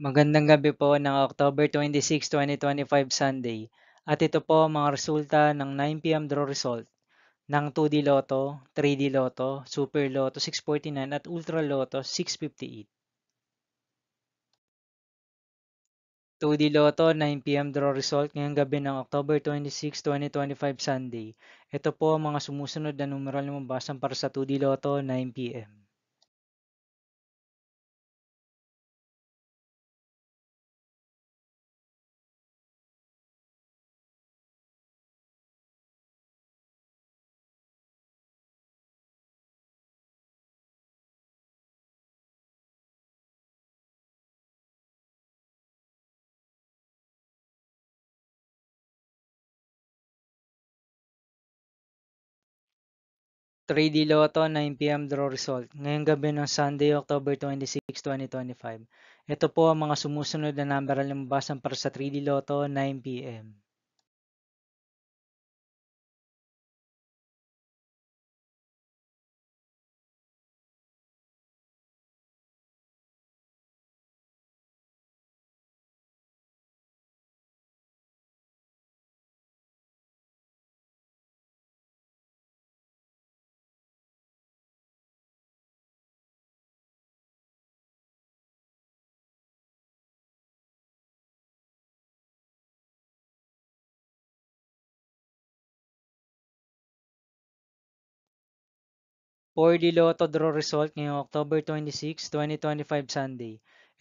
Magandang gabi po ng October 26, 2025 Sunday. At ito po ang mga resulta ng 9 p.m. draw result ng 2D Lotto, 3D Lotto, Super Lotto 649 at Ultra Lotto 658. 2D Lotto 9 p.m. draw result ngayong gabi ng October 26, 2025 Sunday. Ito po ang mga sumusunod na numeral na mabasan para sa 2D Lotto 9 p.m. 3D Lotto 9 p.m. draw result ngayong gabi ng Sunday, October 26, 2025. Ito po ang mga sumusunod na number na lumabasan para sa 3D Lotto 9 p.m. 4D Lotto draw result ngayong October 26, 2025 Sunday.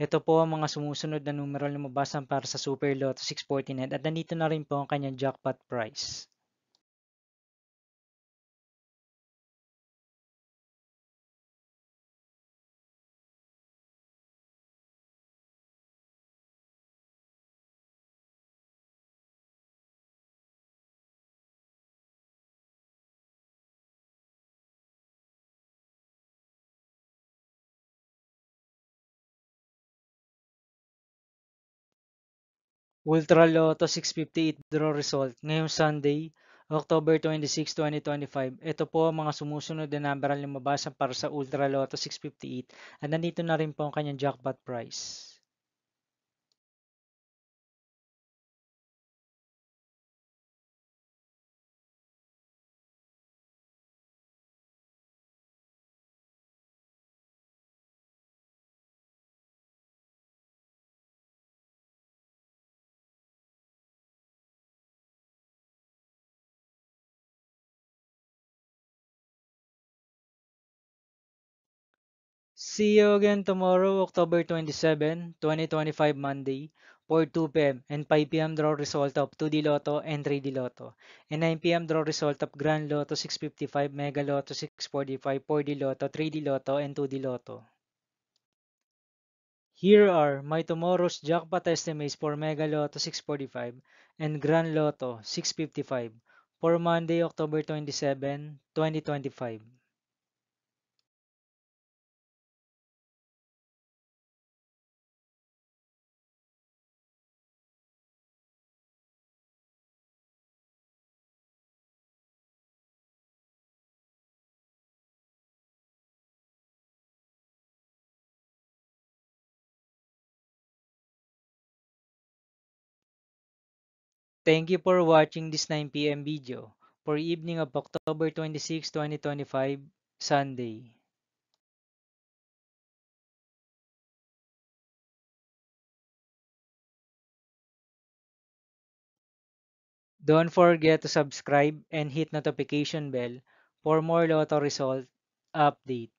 Ito po ang mga sumusunod na numero na lumabasan para sa Super Lotto 649 at nandito na rin po ang kanyang jackpot price. Ultra Lotto 658 draw result ngayong Sunday, October 26, 2025. Ito po ang mga sumusunod na number na lumabasan para sa Ultra Lotto 658 at nandito na rin po ang kanyang jackpot price. See you again tomorrow, October 27, 2025 Monday for 2 p.m. and 5 p.m. draw result of 2D Lotto and 3D Lotto and 9 p.m. draw result of Grand Lotto 655, Mega Lotto 645, 4D Lotto, 3D Lotto, and 2D Lotto. Here are my tomorrow's jackpot estimates for Mega Lotto 645 and Grand Lotto 655 for Monday, October 27, 2025. Thank you for watching this 9 p.m. video for evening of October 26, 2025, Sunday. Don't forget to subscribe and hit notification bell for more Lotto result update.